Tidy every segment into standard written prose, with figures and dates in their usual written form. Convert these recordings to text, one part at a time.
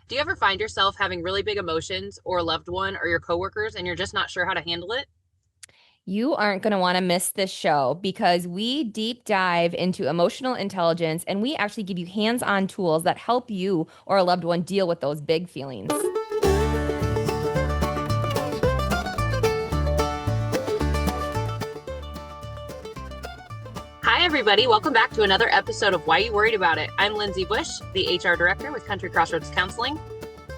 Do you ever find yourself having really big emotions or a loved one or your coworkers and you're just not sure how to handle it? You aren't going to want to miss this show because we deep dive into emotional intelligence and we actually give you hands-on tools that help you or a loved one deal with those big feelings. Hi, everybody. Welcome back to another episode of Why You Worried About It. I'm Lindsay Bush, the HR director with Country Crossroads Counseling.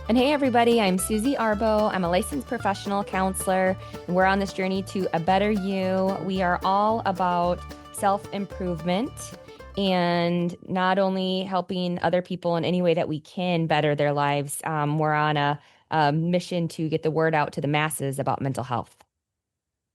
And hey, everybody, I'm Susie Arbo. I'm a licensed professional counselor, and we're on this journey to a better you. We are all about self-improvement and not only helping other people in any way that we can better their lives. We're on a mission to get the word out to the masses about mental health.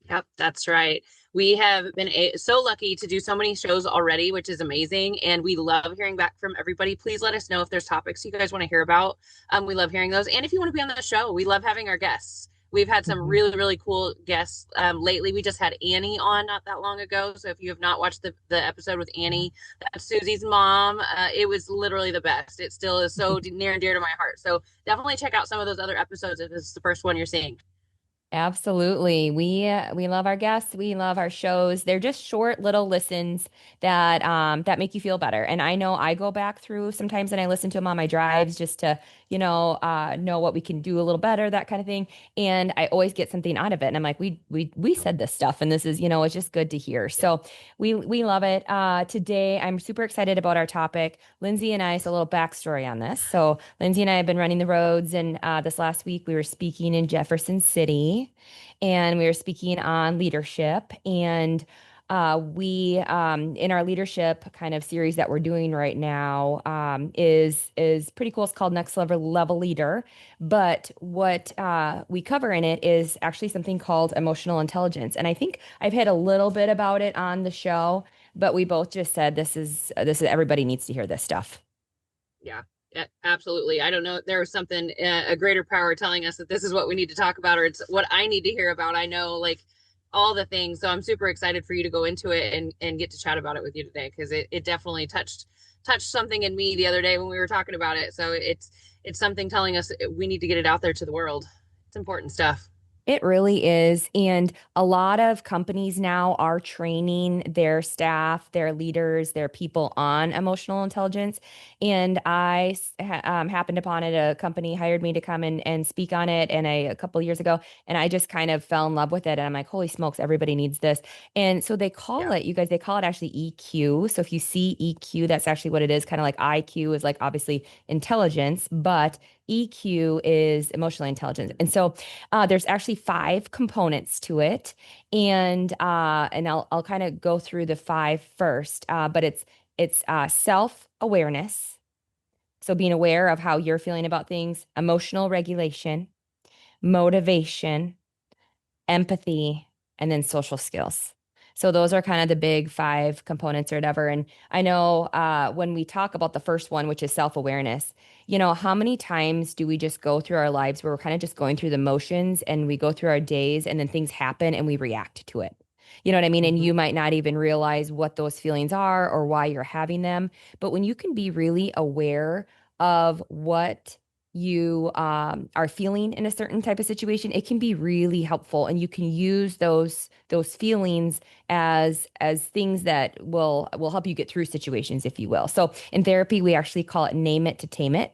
Yep, that's right. We have been so lucky to do so many shows already, which is amazing. And we love hearing back from everybody. Please let us know if there's topics you guys want to hear about. We love hearing those. And if you want to be on the show, we love having our guests. We've had some Mhm. really, really cool guests lately. We just had Annie on not that long ago. So if you have not watched the episode with Annie, that's Susie's mom. It was literally the best. It still is so near and dear to my heart. So definitely check out some of those other episodes if this is the first one you're seeing. Absolutely. We love our guests. We love our shows. They're just short little listens that make you feel better. And I know I go back through sometimes and I listen to them on my drives just to, know what we can do a little better, that kind of thing. And I always get something out of it. And I'm like, we said this stuff and this is, it's just good to hear. So we love it. Today I'm super excited about our topic. Lindsay and I, so a little backstory on this. So Lindsay and I have been running the roads, and this last week we were speaking in Jefferson City, and we were speaking on leadership. And we in our leadership kind of series that we're doing right now is pretty cool. It's called Next Level Leader. But what we cover in it is actually something called emotional intelligence. And I think I've hit a little bit about it on the show, but we both just said this is everybody needs to hear this stuff. Yeah, absolutely. I don't know. There was something, a greater power telling us that this is what we need to talk about, or it's what I need to hear about. I know like all the things. So I'm super excited for you to go into it and get to chat about it with you today because it definitely touched something in me the other day when we were talking about it. So it's something telling us we need to get it out there to the world. It's important stuff. It really is. And a lot of companies now are training their staff, their leaders, their people on emotional intelligence. And happened upon it. A company hired me to come and speak on it a couple of years ago. And I just kind of fell in love with it. And I'm like, holy smokes, everybody needs this. And so they call Yeah. it, you guys, they call it actually EQ. So if you see EQ, that's actually what it is. Kind of like IQ is like obviously intelligence, but EQ is emotional intelligence. And so there's actually five components to it, and I'll kind of go through the five first. But it's self-awareness, so being aware of how you're feeling about things, emotional regulation, motivation, empathy, and then social skills. So those are kind of the big five components or whatever. And I know when we talk about the first one, which is self-awareness, how many times do we just go through our lives where we're kind of just going through the motions and we go through our days and then things happen and we react to it? You know what I mean? And Mhm. you might not even realize what those feelings are or why you're having them. But when you can be really aware of what you are feeling in a certain type of situation, it can be really helpful, and you can use those feelings as things that will help you get through situations, if you will. So in therapy, we actually call it name it to tame it.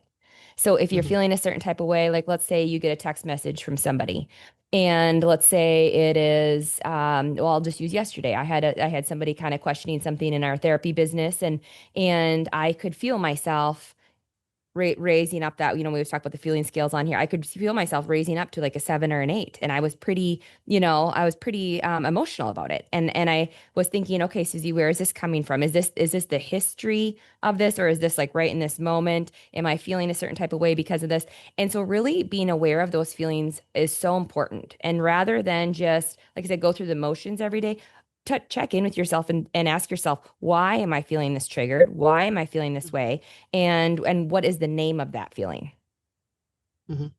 So if you're Mhm. feeling a certain type of way, like let's say you get a text message from somebody, and let's say it is, well, I'll just use yesterday. I had somebody kind of questioning something in our therapy business, and I could feel myself raising up that, we was talking about the feeling scales on here. I could feel myself raising up to like a 7 or an 8. And I was pretty emotional about it. And I was thinking, okay, Susie, where is this coming from? Is this the history of this, or is this like right in this moment? Am I feeling a certain type of way because of this? And so really being aware of those feelings is so important. And rather than just, like I said, go through the motions every day, check in with yourself and ask yourself, why am I feeling this triggered? Why am I feeling this way? And what is the name of that feeling? Mhm.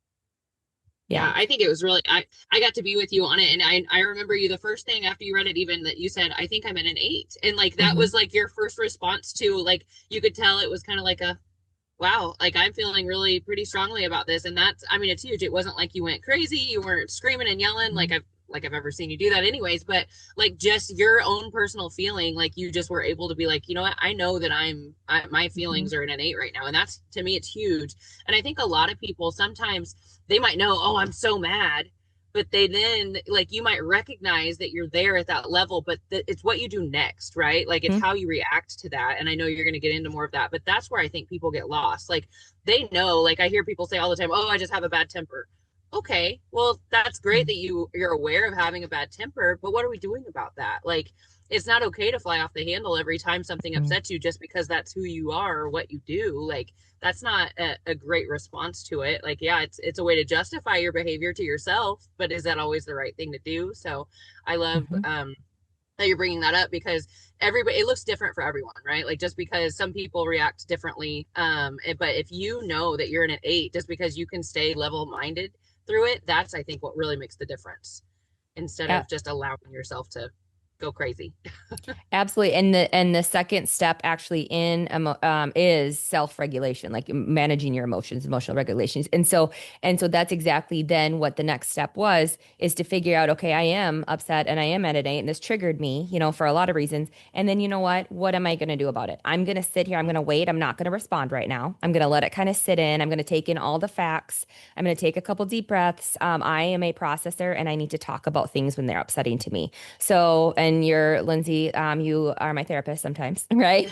Yeah. Yeah, I think it was really I got to be with you on it and I remember you the first thing after you read it even that you said I think I'm at an 8 and like that hmm was like your first response to like you could tell it was kind of like a Wow, like I'm feeling really pretty strongly about this. And that's, I mean, it's huge. It wasn't like you went crazy, you weren't screaming and yelling Mhm. like I've ever seen you do that anyways, but like just your own personal feeling, like you just were able to be like, you know what, I know that my Mhm. feelings are in an 8 right now. And that's, to me, it's huge. And I think a lot of people sometimes they might know, oh, I'm so mad, but they then, like, you might recognize that you're there at that level, but it's what you do next, right? Like it's Mhm. how you react to that. And I know you're going to get into more of that, but that's where I think people get lost. Like they know, like I hear people say all the time, oh, I just have a bad temper. Okay, well, that's great that you're aware of having a bad temper, but what are we doing about that? Like it's not okay to fly off the handle every time something Mhm. upsets you just because that's who you are or what you do. Like that's not a great response to it. Like, yeah, it's a way to justify your behavior to yourself, but is that always the right thing to do? So I love Mhm. that you're bringing that up, because everybody, it looks different for everyone, right? Like just because some people react differently, but if you know that you're in an 8 just because you can stay level minded through it, that's, I think, what really makes the difference, instead Yeah. of just allowing yourself to go crazy. Absolutely. And the second step actually in is self-regulation, like managing your emotions, emotional regulations. And so that's exactly then what the next step was, is to figure out, okay, I am upset and I am at an 8 and this triggered me, for a lot of reasons. And then you know what? What am I going to do about it? I'm going to sit here, I'm going to wait, I'm not going to respond right now. I'm going to let it kind of sit in. I'm going to take in all the facts. I'm going to take a couple deep breaths. I am a processor and I need to talk about things when they're upsetting to me. So, and you're Lindsay, you are my therapist sometimes, right?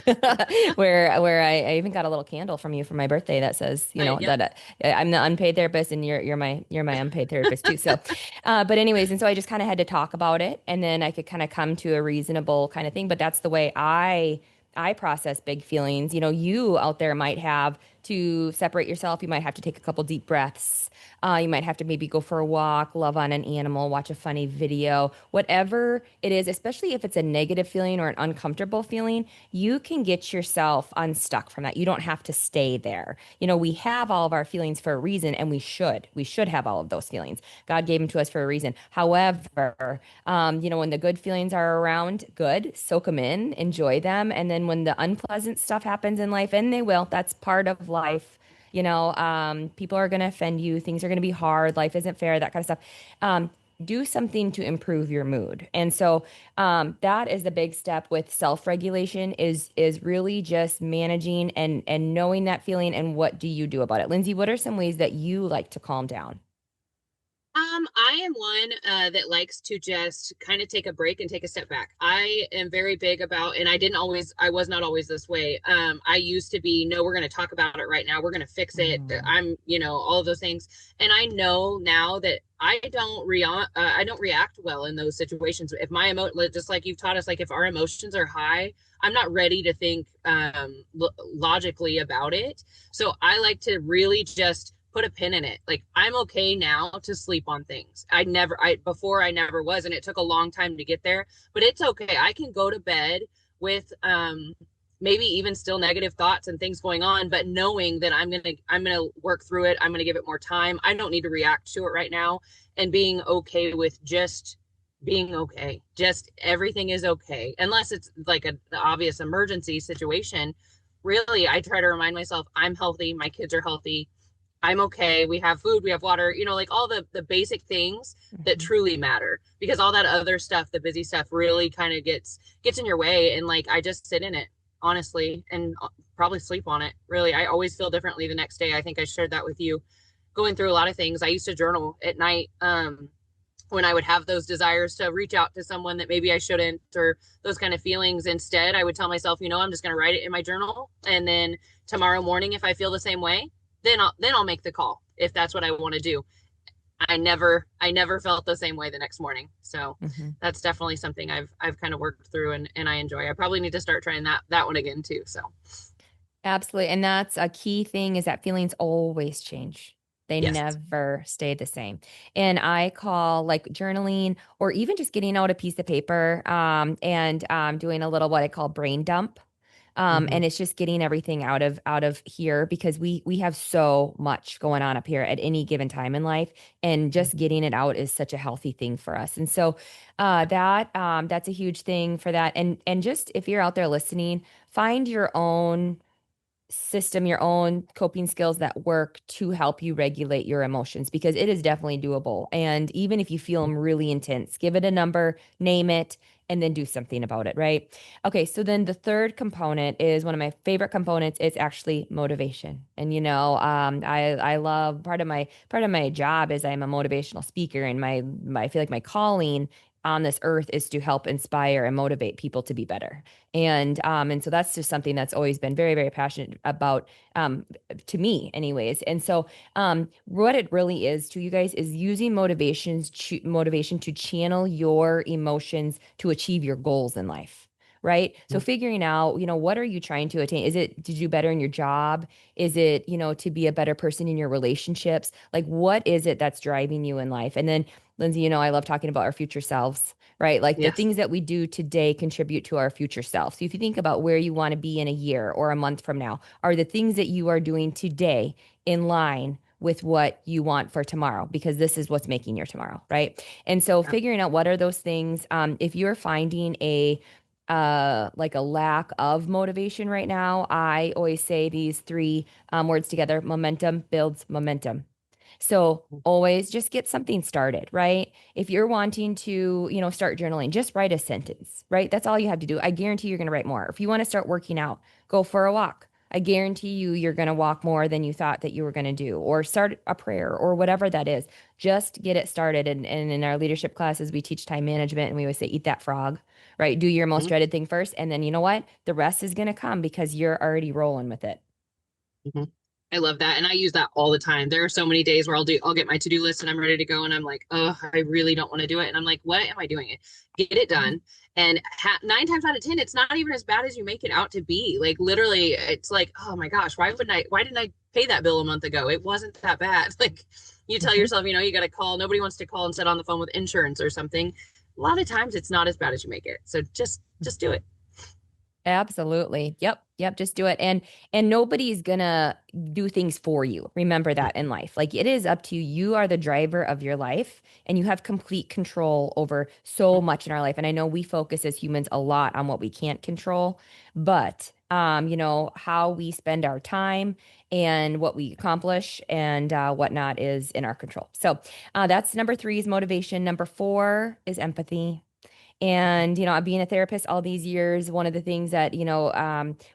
Where I even got a little candle from you for my birthday that says, Yep. that I'm the unpaid therapist and you're my unpaid therapist too. So, but anyways, and so I just kind of had to talk about it, and then I could kind of come to a reasonable kind of thing. But that's the way I process big feelings. You out there might have to separate yourself. You might have to take a couple deep breaths. You might have to maybe go for a walk, love on an animal, watch a funny video, whatever it is, especially if it's a negative feeling or an uncomfortable feeling, you can get yourself unstuck from that. You don't have to stay there. We have all of our feelings for a reason, and we should. We should have all of those feelings. God gave them to us for a reason. However, when the good feelings are around, good, soak them in, enjoy them. And then when the unpleasant stuff happens in life, and they will, that's part of life. People are going to offend you. Things are going to be hard. Life isn't fair, that kind of stuff. Do something to improve your mood. And so that is the big step with self-regulation is really just managing and knowing that feeling and what do you do about it. Lindsay, what are some ways that you like to calm down? I am one that likes to just kind of take a break and take a step back. I am very big about, and I was not always this way. I used to be, no, we're going to talk about it right now. We're going to fix it. Mm. All of those things. And I know now that I don't react well in those situations. If just like you've taught us, like if our emotions are high, I'm not ready to think logically about it. So I like to really just put a pin in it. Like I'm okay now to sleep on things. Before I never was, and it took a long time to get there, but it's okay. I can go to bed with maybe even still negative thoughts and things going on, but knowing that I'm gonna work through it. I'm gonna give it more time. I don't need to react to it right now, and being okay with just being okay. Just everything is okay, unless it's like an obvious emergency situation. Really, I try to remind myself I'm healthy, my kids are healthy, I'm okay. We have food, we have water, like all the basic things that Mhm. truly matter, because all that other stuff, the busy stuff, really kind of gets in your way. And like I just sit in it, honestly, and probably sleep on it. Really, I always feel differently the next day. I think I shared that with you. Going through a lot of things. I used to journal at night, when I would have those desires to reach out to someone that maybe I shouldn't, or those kind of feelings. Instead, I would tell myself, I'm just going to write it in my journal, and then tomorrow morning, if I feel the same way, then I'll make the call if that's what I want to do. I never felt the same way the next morning. So Mhm. that's definitely something I've kind of worked through, and I enjoy. I probably need to start trying that one again too. So Absolutely. And that's a key thing, is that feelings always change. They yes. never stay the same. And I call like journaling or even just getting out a piece of paper and doing a little what I call brain dump. Mm-hmm. And it's just getting everything out of here, because we have so much going on up here at any given time in life, and just getting it out is such a healthy thing for us. And so that's a huge thing for that. And just if you're out there listening, find your own system, your own coping skills that work to help you regulate your emotions because it is definitely doable. And even if you feel them really intense, give it a number, name it, and then do something about it, right? Okay, so then the third component is one of my favorite components. It's actually motivation. And I love part of my job is I'm a motivational speaker, and my I feel like my calling on this earth is to help inspire and motivate people to be better. And so that's just something that's always been very, very passionate about to me, anyways. And so what it really is to you guys is using motivation to channel your emotions to achieve your goals in life. Right. So figuring out, what are you trying to attain? Is it to do better in your job? Is it, to be a better person in your relationships? Like, what is it that's driving you in life? And then, Lindsay, I love talking about our future selves, right? Like the Yes. things that we do today contribute to our future self. So if you think about where you want to be in a year or a month from now, are the things that you are doing today in line with what you want for tomorrow? Because this is what's making your tomorrow, right? And so Yep. figuring out what are those things, if you're finding like a lack of motivation right now, I always say these three words together: momentum builds momentum. So always just get something started, right? If you're wanting to, start journaling, just write a sentence, right? That's all you have to do. I guarantee you're going to write more. If you want to start working out, go for a walk. I guarantee you're going to walk more than you thought that you were going to do, or start a prayer or whatever that is. Just get it started. And in our leadership classes, we teach time management, and we always say, eat that frog, right? Do your most Mhm. dreaded thing first. And then you know what? The rest is going to come because you're already rolling with it. Mhm. I love that. And I use that all the time. There are so many days where I'll get my to-do list and I'm ready to go. And I'm like, oh, I really don't want to do it. And I'm like, what am I doing it? Get it done. And 9 times out of 10, it's not even as bad as you make it out to be. Like literally, it's like, oh my gosh, why didn't I pay that bill a month ago? It wasn't that bad. Like you tell Mhm. yourself, you got to call. Nobody wants to call and sit on the phone with insurance or something. A lot of times it's not as bad as you make it. So just do it. Absolutely. Yep. Yep. Just do it. And nobody's gonna do things for you. Remember that in life. Like it is up to you. You are the driver of your life and you have complete control over so much in our life. And I know we focus as humans a lot on what we can't control, but how we spend our time and what we accomplish and whatnot is in our control. So that's number three is motivation. Number four is empathy. And, being a therapist all these years, one of the things that,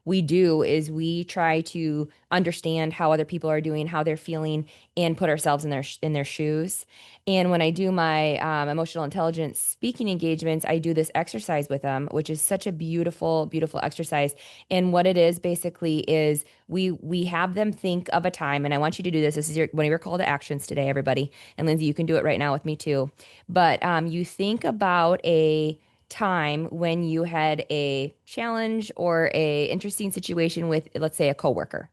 we do is we try to understand how other people are doing, how they're feeling, and put ourselves in their shoes. And when I do my emotional intelligence speaking engagements, I do this exercise with them, which is such a beautiful, beautiful exercise. And what it is basically is we have them think of a time, and I want you to do this. This is one of your call to actions today, everybody. And Lindsay, you can do it right now with me too. But you think about a time when you had a challenge or a interesting situation with, let's say, a coworker,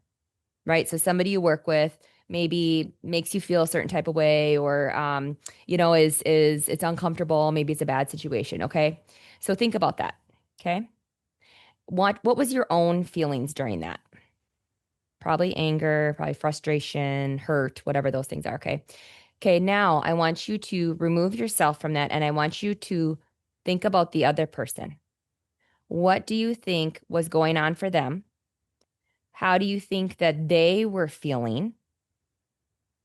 right? So somebody you work with maybe makes you feel a certain type of way, or is it's uncomfortable. Maybe it's a bad situation. Okay, so think about that. Okay, what was your own feelings during that? Probably anger, probably frustration, hurt, whatever those things are. Okay. Okay, now I want you to remove yourself from that and I want you to think about the other person. What do you think was going on for them? How do you think that they were feeling?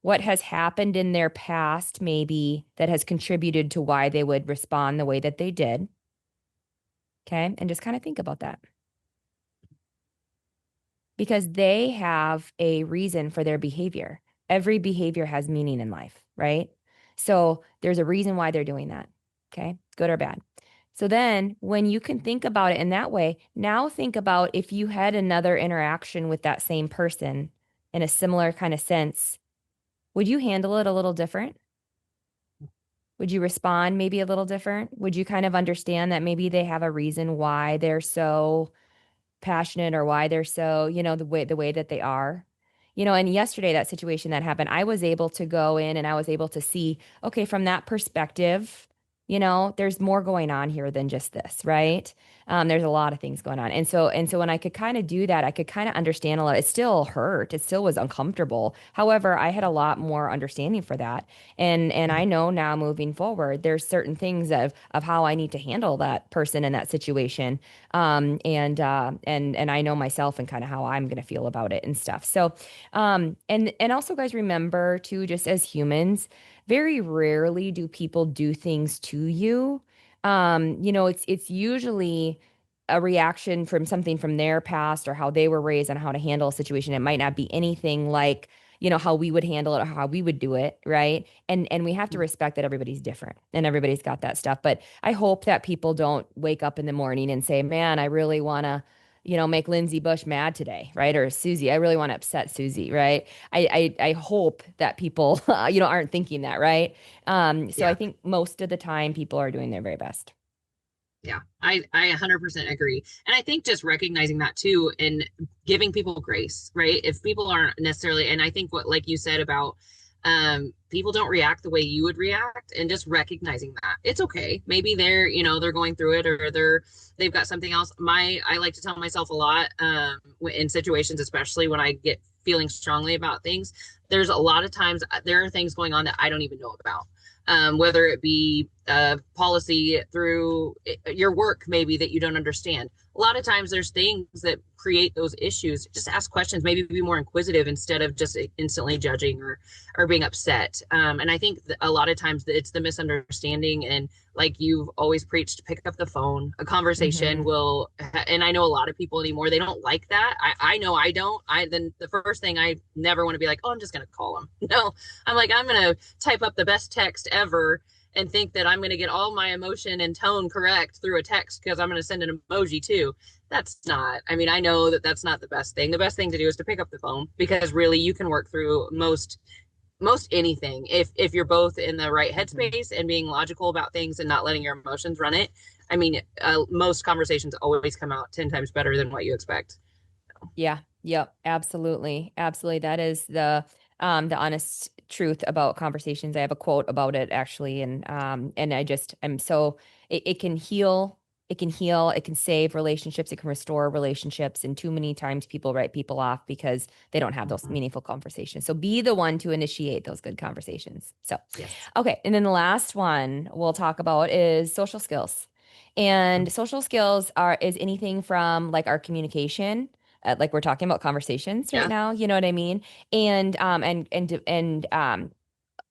What has happened in their past, maybe that has contributed to why they would respond the way that they did? Okay, and just kind of think about that because they have a reason for their behavior. Every behavior has meaning in life, right? So there's a reason why they're doing that. Okay, good or bad. So then when you can think about it in that way, now think about if you had another interaction with that same person in a similar kind of sense, would you handle it a little different? Would you respond maybe a little different? Would you kind of understand that maybe they have a reason why they're so passionate or why they're so, the way that they are? And yesterday that situation that happened, I was able to go in and I was able to see, okay, from that perspective, there's more going on here than just this, right? There's a lot of things going on. And so when I could kind of do that, I could kind of understand a lot. It still hurt. It still was uncomfortable. However, I had a lot more understanding for that. And I know now moving forward, there's certain things of how I need to handle that person in that situation. And I know myself and kind of how I'm going to feel about it and stuff. So, and also guys, remember too, just as humans, very rarely do people do things to you. It's usually a reaction from something from their past or how they were raised on how to handle a situation. It might not be anything like, how we would handle it or how we would do it, right? And we have to respect that everybody's different and everybody's got that stuff. But I hope that people don't wake up in the morning and say, "Man, I really want to, make Lindsay Bush mad today," right? Or Susie, I really want to upset Susie, right? I hope that people, aren't thinking that, right? So I Yeah. think most of the time people are doing their very best. Yeah, I 100% agree. And I think just recognizing that too and giving people grace, right? If people aren't necessarily, and I think what, like you said about people don't react the way you would react, and just recognizing that it's okay. Maybe they're going through it, or they've got something else. I like to tell myself a lot in situations, especially when I get feeling strongly about things. There's a lot of times there are things going on that I don't even know about, whether it be policy through your work, maybe that you don't understand. A lot of times there's things that create those issues. Just ask questions, maybe be more inquisitive instead of just instantly judging or being upset. And I think a lot of times it's the misunderstanding. And like you've always preached, pick up the phone. A conversation Hmm. will, and I know a lot of people anymore, they don't like that. I know I don't. Then the first thing, I never want to be like, oh, I'm just going to call them. No, I'm like, I'm going to type up the best text ever and think that I'm going to get all my emotion and tone correct through a text because I'm going to send an emoji too. That's not, I mean, I know that that's not the best thing. The best thing to do is to pick up the phone, because really you can work through most anything if you're both in the right Hmm. headspace and being logical about things and not letting your emotions run it. I mean, most conversations always come out 10 times better than what you expect. Yeah, yep, absolutely. Absolutely. That is the honest truth about conversations. I have a quote about it actually, and I'm so it can heal, it can save relationships, it can restore relationships, and too many times people write people off because they don't have those Mm-hmm. meaningful conversations. So be the one to initiate those good conversations. So, Yes. okay, and then the last one we'll talk about is social skills. And social skills is anything from like our communication, like we're talking about conversations right Yeah. now, you know what I mean? And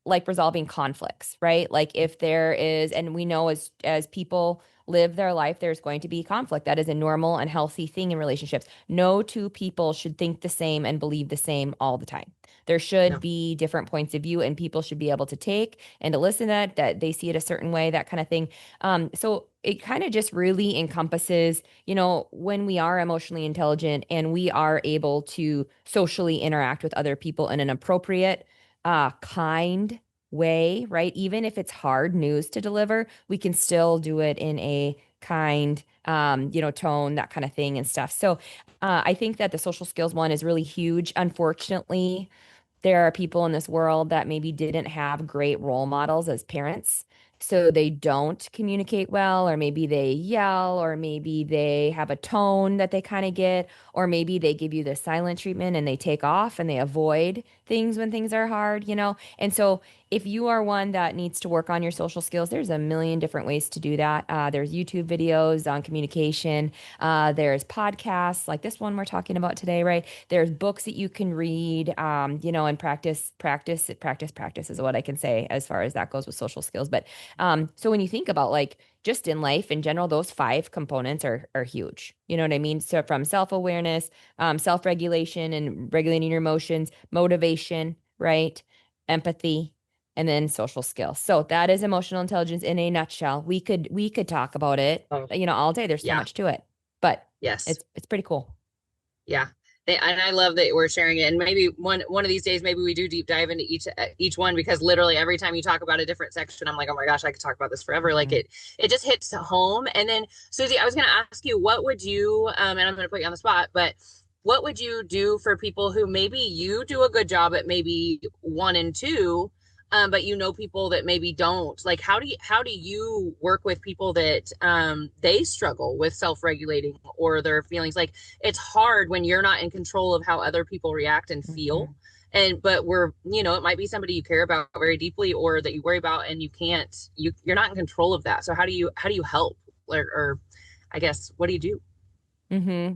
like resolving conflicts, right? Like if there is, and we know as people live their life, there's going to be conflict. That is a normal and healthy thing in relationships. No two people should think the same and believe the same all the time. There should No. be different points of view, and people should be able to take and to listen to that they see it a certain way, that kind of thing. So it kind of just really encompasses, when we are emotionally intelligent and we are able to socially interact with other people in an appropriate, kind way, right? Even if it's hard news to deliver, we can still do it in a kind, tone, that kind of thing and stuff. So, I think that the social skills one is really huge. Unfortunately, there are people in this world that maybe didn't have great role models as parents. So they don't communicate well, or maybe they yell, or maybe they have a tone that they kind of get, or maybe they give you the silent treatment and they take off and they avoid things when things are hard, you know? And so if you are one that needs to work on your social skills, there's a million different ways to do that. There's YouTube videos on communication. There's podcasts like this one we're talking about today, right? There's books that you can read, and practice is what I can say as far as that goes with social skills. But so when you think about like just in life in general, those five components are huge. You know what I mean? So from self-awareness, self-regulation and regulating your emotions, motivation, right? Empathy, and then social skills. So that is emotional intelligence in a nutshell. We could talk about it, Oh, all day. There's so yeah. much to it, but Yes. it's pretty cool. Yeah. And I love that we're sharing it. And maybe one of these days, maybe we do deep dive into each one, because literally every time you talk about a different section, I'm like, oh my gosh, I could talk about this forever. Like Mhm. it just hits home. And then Susie, I was going to ask you, what would you, and I'm going to put you on the spot, but what would you do for people who maybe you do a good job at maybe one and two, but you know people that maybe don't. Like, how do you work with people that they struggle with self-regulating or their feelings? Like, it's hard when you're not in control of how other people react and feel. Mhm. And but we're, it might be somebody you care about very deeply or that you worry about, and you're not in control of that. So how do you help? Or I guess, what do you do?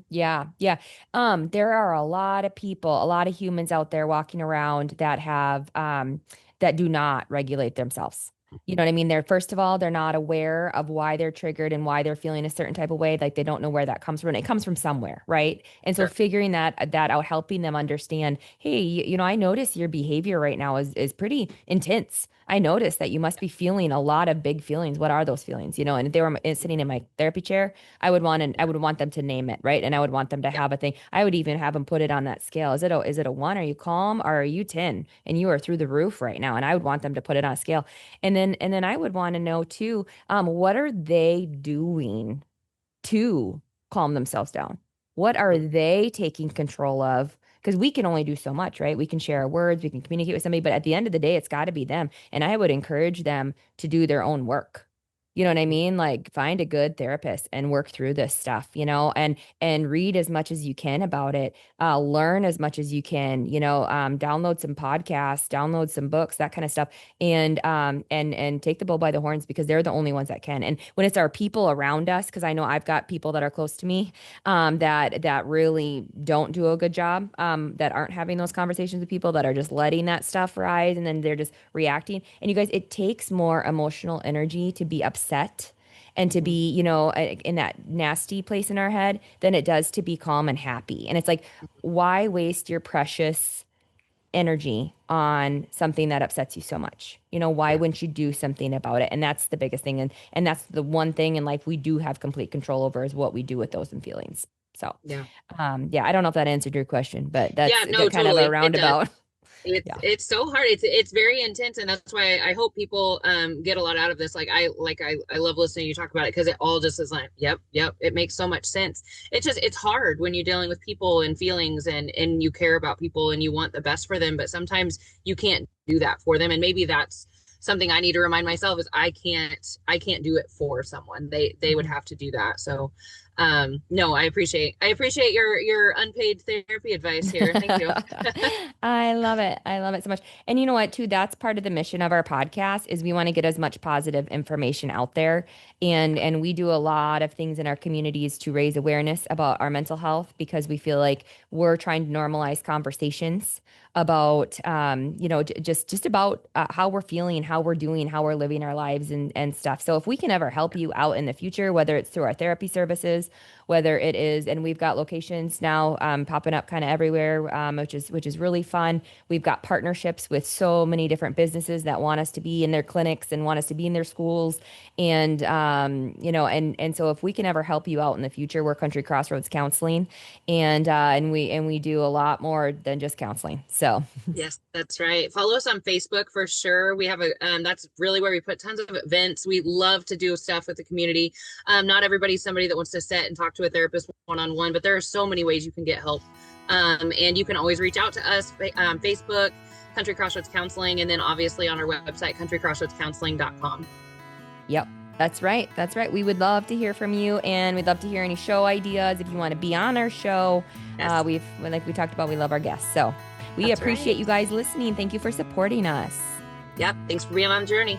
Yeah. Yeah. There are a lot of people, a lot of humans out there walking around that have that do not regulate themselves. You know what I mean? They're first of all, they're not aware of why they're triggered and why they're feeling a certain type of way. Like they don't know where that comes from. It comes from somewhere, right? And so Sure. figuring that out, helping them understand, hey, I notice your behavior right now is pretty intense. I notice that you must be feeling a lot of big feelings. What are those feelings? And if they were sitting in my therapy chair, I would want them to name it, right? And I would want them to Yeah. have a thing. I would even have them put it on that scale. Is it a one? Are you calm? Or are you 10? And you are through the roof right now. And I would want them to put it on a scale. And then I would want to know too, what are they doing to calm themselves down? What are Mhm. they taking control of? Because we can only do so much, right? We can share our words, we can communicate with somebody, but at the end of the day, it's got to be them. And I would encourage them to do their own work. You know what I mean? Like find a good therapist and work through this stuff, and read as much as you can about it. Learn as much as you can, download some podcasts, download some books, that kind of stuff, and take the bull by the horns because they're the only ones that can. And when it's our people around us, because I know I've got people that are close to me, that really don't do a good job, that aren't having those conversations with people, that are just letting that stuff rise, and then they're just reacting. And you guys, it takes more emotional energy to be upset and to Mhm. be, in that nasty place in our head than it does to be calm and happy. And it's like, why waste your precious energy on something that upsets you so much? Why Yeah. wouldn't you do something about it? And that's the biggest thing. And that's the one thing in life we do have complete control over, is what we do with those feelings. So, Yeah. yeah, I don't know if that answered your question, but Yeah, that's no, kind of a totally. It does. roundabout. It's Yeah. it's so hard. It's very intense, and that's why I hope people get a lot out of this. I love listening to you talk about it because it all just is like, yep, yep. It makes so much sense. It's hard when you're dealing with people and feelings, and you care about people and you want the best for them, but sometimes you can't do that for them. And maybe that's something I need to remind myself is I can't do it for someone. They would Mhm. have to do that. So no, I appreciate your unpaid therapy advice here. Thank you. I love it. I love it so much. And you know what, too? That's part of the mission of our podcast, is we want to get as much positive information out there. And we do a lot of things in our communities to raise awareness about our mental health, because we feel like we're trying to normalize conversations about, just about how we're feeling, how we're doing, how we're living our lives, and stuff. So if we can ever help you out in the future, whether it's through our therapy services, whether it is, and we've got locations now, popping up kind of everywhere, which is really fun. We've got partnerships with so many different businesses that want us to be in their clinics and want us to be in their schools, and so if we can ever help you out in the future, we're Country Crossroads Counseling, and we do a lot more than just counseling. So, Yes, that's right. Follow us on Facebook for sure. We have that's really where we put tons of events. We love to do stuff with the community. Not everybody's somebody that wants to sit and talk to a therapist one-on-one, but there are so many ways you can get help. And you can always reach out to us, Facebook, Country Crossroads Counseling, and then obviously on our website, countrycrossroadscounseling.com. yep. That's right. That's right. We would love to hear from you, and we'd love to hear any show ideas if you want to be on our show. Yes, Like we talked about, we love our guests. So we that's appreciate right. you guys listening. Thank you for supporting us. Yep. Thanks for being on the journey.